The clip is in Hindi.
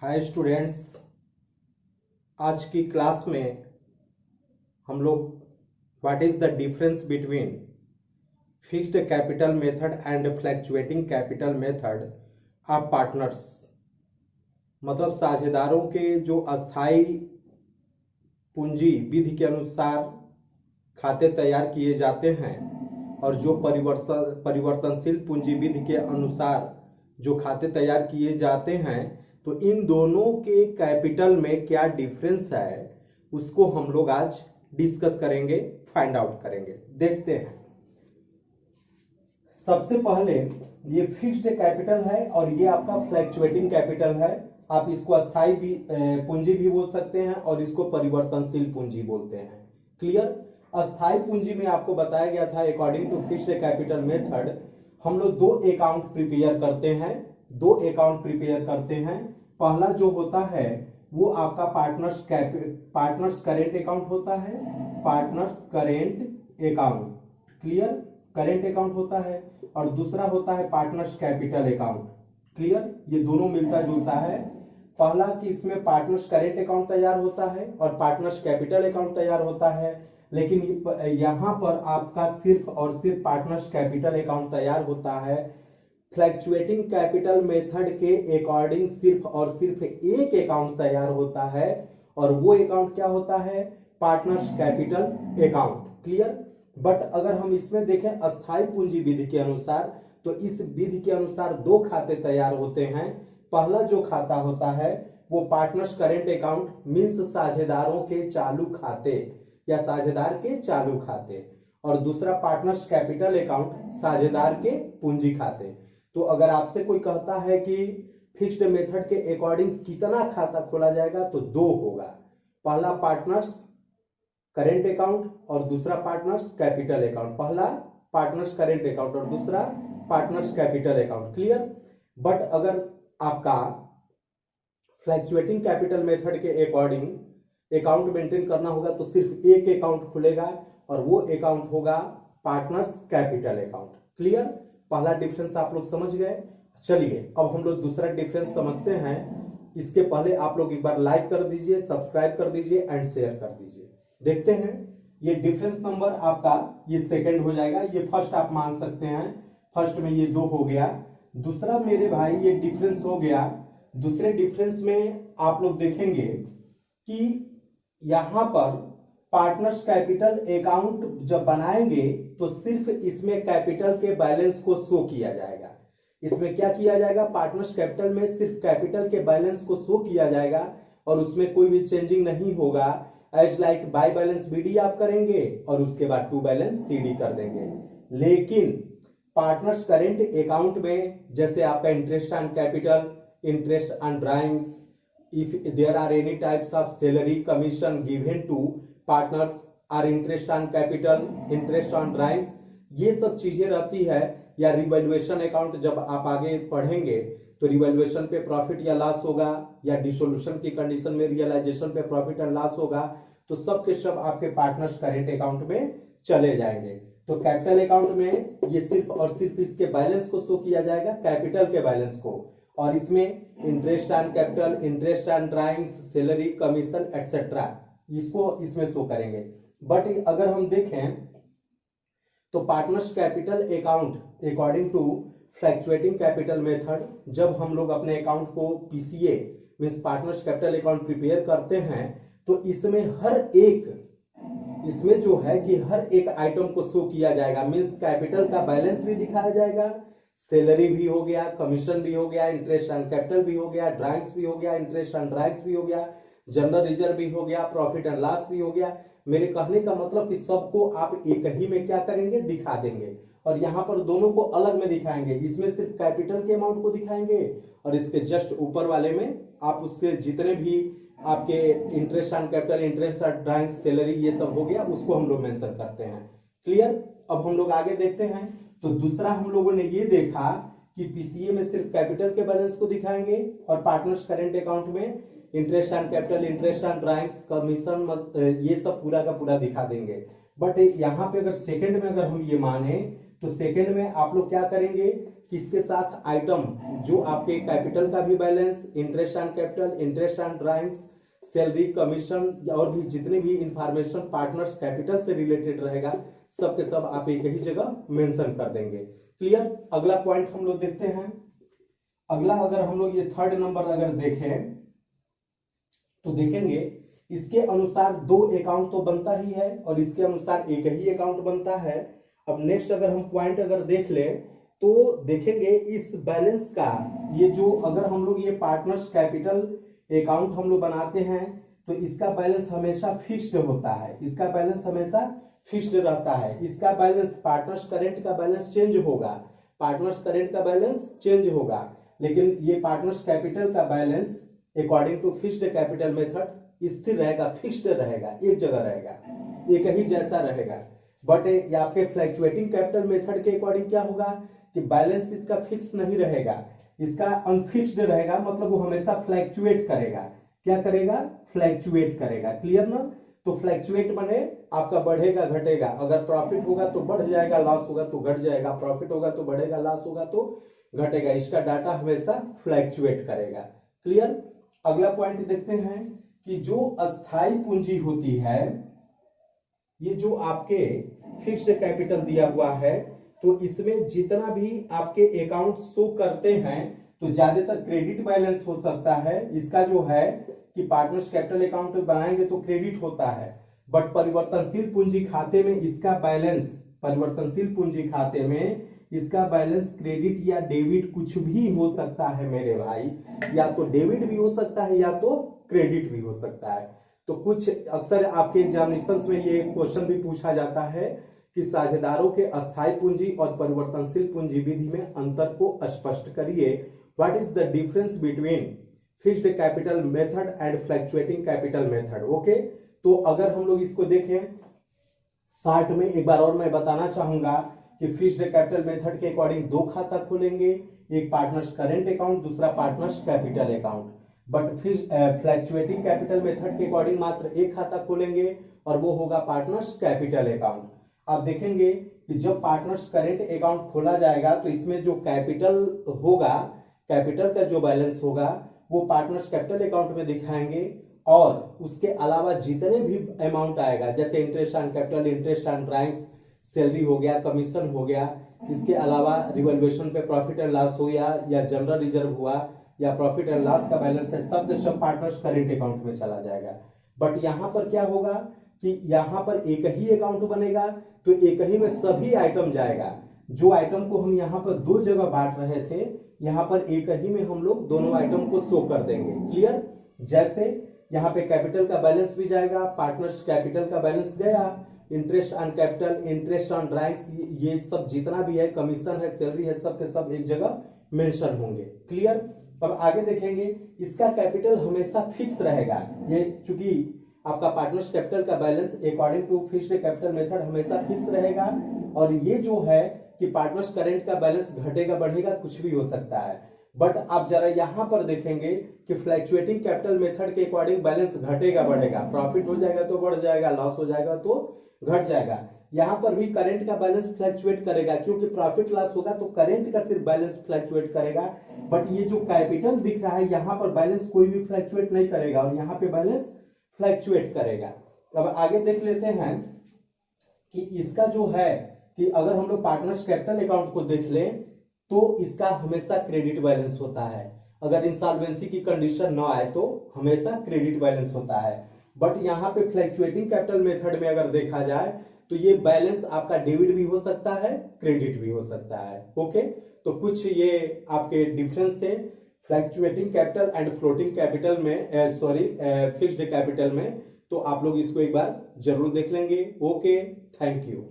हाय स्टूडेंट्स, आज की क्लास में हम लोग what is the difference between fixed capital method and fluctuating capital method of partners, मतलब साझेदारों के जो अस्थाई पूंजी विधि के अनुसार खाते तैयार किए जाते हैं और जो परिवर्तनशील पूंजी विधि के अनुसार जो खाते तैयार किए जाते हैं, तो इन दोनों के कैपिटल में क्या डिफरेंस है उसको हम लोग आज डिस्कस करेंगे, फाइंड आउट करेंगे। देखते हैं। सबसे पहले ये फिक्स्ड कैपिटल है और ये आपका फ्लैक्चुएटिंग कैपिटल है। आप इसको अस्थाई पूंजी भी बोल सकते हैं और इसको परिवर्तनशील पूंजी बोलते हैं। क्लियर। अस्थाई पूंजी में आपको बताया गया था according to fixed capital method हम लोग दो अकाउंट प्रिपेयर करते हैं। पहला जो होता है वो आपका पार्टनर्स करेंट अकाउंट होता है, partners current account. Clear, current account होता है। और दूसरा होता है पार्टनर्स कैपिटल अकाउंट। क्लियर, ये दोनों मिलता जुलता है। पहला कि इसमें पार्टनर्स करेंट अकाउंट तैयार होता है और पार्टनर्स कैपिटल अकाउंट तैयार होता है, लेकिन यहां पर आपका सिर्फ और सिर्फ पार्टनर्स कैपिटल अकाउंट तैयार होता है। फ्लैक्चुएटिंग कैपिटल मेथड के अकॉर्डिंग सिर्फ और सिर्फ एक अकाउंट तैयार होता है और वो अकाउंट क्या होता है? Partners capital account. Clear. But अगर हम इसमें देखें अस्थाई पूंजी विधि के अनुसार, तो इस विधि के अनुसार दो खाते तैयार होते हैं। पहला जो खाता होता है वो पार्टनर्स करेंट अकाउंट मींस साझेदारों के चालू खाते या साझेदार के चालू खाते, और दूसरा पार्टनर्स कैपिटल अकाउंट साझेदार के पूंजी खाते। तो अगर आपसे कोई कहता है कि फिक्स्ड मेथड के अकॉर्डिंग कितना खाता खोला जाएगा, तो दो होगा। पहला पार्टनर्स करेंट अकाउंट और दूसरा पार्टनर्स कैपिटल अकाउंट। पहला पार्टनर्स करेंट अकाउंट और दूसरा partners capital account. Clear. But अगर आपका फ्लैक्चुएटिंग कैपिटल मेथड के अकॉर्डिंग अकाउंट मेंटेन करना होगा तो सिर्फ एक अकाउंट खुलेगा और वो अकाउंट होगा पार्टनर्स कैपिटल अकाउंट। क्लियर। पहला डिफरेंस आप लोग समझ गए। चलिए अब हम लोग दूसरा डिफरेंस समझते हैं। इसके पहले आप लोग एक बार लाइक कर दीजिए, सब्सक्राइब कर दीजिए एंड शेयर कर दीजिए। देखते हैं। ये डिफरेंस नंबर आपका ये सेकंड हो जाएगा, ये फर्स्ट आप मान सकते हैं। फर्स्ट में ये दो हो गया, दूसरा मेरे भाई ये डिफरेंस हो गया। दूसरे डिफरेंस में आप लोग देखेंगे कि यहां पर पार्टनर्स कैपिटल अकाउंट जब बनाएंगे तो सिर्फ इसमें कैपिटल के बैलेंस को शो किया जाएगा। इसमें क्या किया जाएगा? पार्टनर्स कैपिटल में सिर्फ कैपिटल के बैलेंस को शो किया जाएगा और उसमें कोई भी चेंजिंग नहीं होगा। As like by balance BD आप करेंगे और उसके बाद टू बैलेंस सीडी कर देंगे। लेकिन पार्टनर्स करेंट अकाउंट में जैसे आपका interest on capital, interest on drawings, if there are any types of salary commission given to partners or interest on capital, interest on drawings, ये सब चीजें रहती है। या रिवैल्यूएशन अकाउंट जब आप आगे पढ़ेंगे तो रिवैल्यूएशन पे प्रॉफिट या लॉस होगा, या डिसोल्यूशन की कंडीशन में रियलाइजेशन पे प्रॉफिट एंड लॉस होगा, तो सब के सब आपके पार्टनर्स करेंट अकाउंट में चले जाएंगे। तो कैपिटल अकाउंट में ये सिर्फ और सिर्फ इसके बैलेंस को शो किया जाएगा, कैपिटल के बैलेंस को, और इसमें interest on capital, interest on drawings, salary commission etcetera इसको इसमें शो करेंगे। बट अगर हम देखें तो partners capital account according to fluctuating capital method, जब हम लोग अपने अकाउंट को PCA means partners capital account prepare करते हैं तो इसमें इसमें जो है कि हर एक आइटम को शो किया जाएगा। मींस कैपिटल का बैलेंस भी दिखाया जाएगा, सैलरी भी हो गया, कमीशन भी हो गया, इंटरेस्ट ऑन कैपिटल भी हो गया, ड्राइंग्स भी हो गया, इंटरेस्ट ऑन ड्राइंग्स भी हो गया, जनरल रिजर्व भी हो गया, प्रॉफिट एंड लॉस भी हो गया। मेरे कहने का मतलब कि सबको आप एक ही में क्या करेंगे? दिखा देंगे। और यहाँ पर दोनों को अलग में दिखाएंगे। इसमें सिर्फ कैपिटल के अमाउंट को दिखाएंगे और इसके जस्ट ऊपर वाले में आप उससे जितने भी आपके interest on capital, interest on drawings, salary ये सब हो गया उसको हम लोग मेंशन करते हैं। क्लियर। अब हम लोग आगे देखते हैं। तो दूसरा हम लोगों ने ये देखा कि पीसीए में सिर्फ कैपिटल के बैलेंस को दिखाएंगे और पार्टनर्स करेंट अकाउंट में interest on capital, interest on drawings, commission ये सब पूरा का पूरा दिखा देंगे। बट यहाँ पे अगर सेकंड में अगर हम ये माने तो सेकंड में आप लोग क्या करेंगे? किसके साथ, आइटम जो आपके कैपिटल का भी balance, interest on capital, interest on drawings, salary, commission और भी जितने भी इंफॉर्मेशन पार्टनर्स कैपिटल से रिलेटेड रहेगा सब के सब आप एक ही जगह मेंशन कर देंगे। क्लियर। अगला पॉइंट हम लोग देखते हैं। अगला अगर हम लोग ये थर्ड नंबर अगर देखें तो देखेंगे इसके अनुसार दो अकाउंट तो बनता ही है और इसके अनुसार एक ही अकाउंट बनता है। अब नेक्स्ट अगर हम पॉइंट अगर देख ले तो देखेंगे इस बैलेंस का, ये जो अगर हम लोग ये पार्टनर्स कैपिटल अकाउंट हम लोग बनाते हैं तो इसका बैलेंस हमेशा फिक्स्ड होता है, इसका बैलेंस हमेशा फिक्स्ड रहता है। इसका बैलेंस पार्टनर्स करेंट का बैलेंस चेंज होगा, पार्टनर्स करेंट का बैलेंस चेंज होगा, लेकिन ये पार्टनर्स कैपिटल का balance according to fixed capital method स्थिर रहेगा, फिक्स्ड रहेगा, एक जगह रहेगा, एक ही जैसा रहेगा। बट ये आपके फ्लैक्चुएटिंग कैपिटल मेथड के अकॉर्डिंग क्या होगा कि बैलेंस इसका फिक्स नहीं रहेगा, इसका अनफिक्स्ड रहेगा, मतलब वो हमेशा फ्लैक्चुएट करेगा। क्या करेगा? फ्लैक्चुएट करेगा। क्लियर ना? तो फ्लैक्चुएट माने आपका बढ़ेगा घटेगा, अगर प्रॉफिट होगा तो बढ़ जाएगा, लॉस होगा तो घट जाएगा, प्रॉफिट होगा तो बढ़ेगा, लॉस होगा तो घटेगा, इसका डाटा हमेशा फ्लैक्चुएट करेगा। क्लियर। अगला पॉइंट देखते हैं कि जो अस्थाई पूंजी होती है, ये जो आपके फिक्स्ड कैपिटल दिया हुआ है तो इसमें जितना भी आपके अकाउंट शो करते हैं तो ज्यादातर क्रेडिट बैलेंस हो सकता है। इसका जो है कि पार्टनर्स कैपिटल अकाउंट बनाएंगे तो क्रेडिट होता है, बट परिवर्तनशील पूंजी खाते में इसका बैलेंस, परिवर्तनशील पूंजी खाते में इसका बैलेंस क्रेडिट या डेबिट कुछ भी हो सकता है मेरे भाई, या तो डेबिट भी हो सकता है या तो क्रेडिट भी हो सकता है। तो कुछ अक्सर आपके एग्जामिनेशंस में ये क्वेश्चन भी पूछा जाता है कि साझेदारों के अस्थायी पूंजी और परिवर्तनशील पूंजी विधि में अंतर को स्पष्ट करिए। What is the difference between fixed capital method and fluctuating capital method. Okay, तो अगर हम लोग इसको देखें शॉर्ट में एक बार और मैं बताना चाहूंगा कि फिक्स्ड कैपिटल मेथड के अकॉर्डिंग दो खाता खोलेंगे, एक पार्टनर्स करेंट अकाउंट, दूसरा partners capital account. But fluctuating capital method के अकॉर्डिंग मात्र एक खाता खोलेंगे और वो होगा पार्टनर्स कैपिटल अकाउंट। आप देखेंगे कि जब पार्टनर्स करेंट अकाउंट खोला जाएगा तो इसमें जो कैपिटल होगा, कैपिटल का जो बैलेंस होगा वो पार्टनर्स कैपिटल अकाउंट में दिखाएंगे, और उसके अलावा जितने भी अमाउंट आएगा जैसे interest on capital, interest on drawings, salary हो गया, कमीशन हो गया, इसके अलावा रिवॉल्यूशन पे प्रॉफिट एंड लॉस हो गया या जनरल रिजर्व हुआ या प्रॉफिट एंड लॉस का बैलेंस है, सब के सब पार्टनर्स करेंट अकाउंट में चला जाएगा। बट यहाँ पर क्या होगा कि यहाँ पर एक ही अकाउंट बनेगा तो एक ही में सभी आइटम जाएगा। जो आइटम को हम यहाँ पर दो जगह बांट रहे थे यहाँ पर एक ही में हम लोग दोनों आइटम को शो कर देंगे। क्लियर। जैसे यहाँ पे कैपिटल का बैलेंस भी जाएगा, पार्टनर्स कैपिटल का बैलेंस गया, interest on capital, interest on drawings, ये सब जितना भी है, कमीशन है, सैलरी है, सब के सब एक जगह मेंशन होंगे। क्लियर। अब आगे देखेंगे इसका कैपिटल हमेशा फिक्स रहेगा। ये चूंकि आपका पार्टनर्स कैपिटल का balance according to fixed capital method हमेशा फिक्स रहेगा, और ये जो है कि पार्टनर्स करेंट का बैलेंस घटेगा बढ़ेगा कुछ भी हो सकता है। बट आप जरा यहां पर देखेंगे कि फ्लैक्चुएटिंग कैपिटल मेथड के अकॉर्डिंग बैलेंस घटेगा बढ़ेगा, प्रॉफिट हो जाएगा तो बढ़ जाएगा, लॉस हो जाएगा तो घट जाएगा। यहां पर भी करेंट का बैलेंस फ्लैक्चुएट करेगा, क्योंकि प्रॉफिट लॉस होगा तो करेंट का सिर्फ बैलेंस फ्लैक्चुएट करेगा। बट ये जो कैपिटल दिख रहा है यहाँ पर बैलेंस कोई भी फ्लैक्चुएट नहीं करेगा और यहाँ पे बैलेंस फ्लैक्चुएट करेगा। अब आगे देख लेते हैं कि इसका जो है कि अगर हम लोग पार्टनर्स कैपिटल अकाउंट को देख लें तो इसका हमेशा क्रेडिट बैलेंस होता है। अगर इंसॉल्वेंसी की कंडीशन ना आए तो हमेशा क्रेडिट बैलेंस होता है। बट यहाँ पे फ्लैक्चुएटिंग कैपिटल मेथड में अगर देखा जाए तो ये बैलेंस आपका डेबिट भी हो सकता है, क्रेडिट भी हो सकता है। ओके, तो कुछ ये आपके डिफरेंस थे fluctuating capital and floating capital में, फिक्स्ड कैपिटल में। तो आप लोग इसको एक बार जरूर देख लेंगे। Okay, thank you.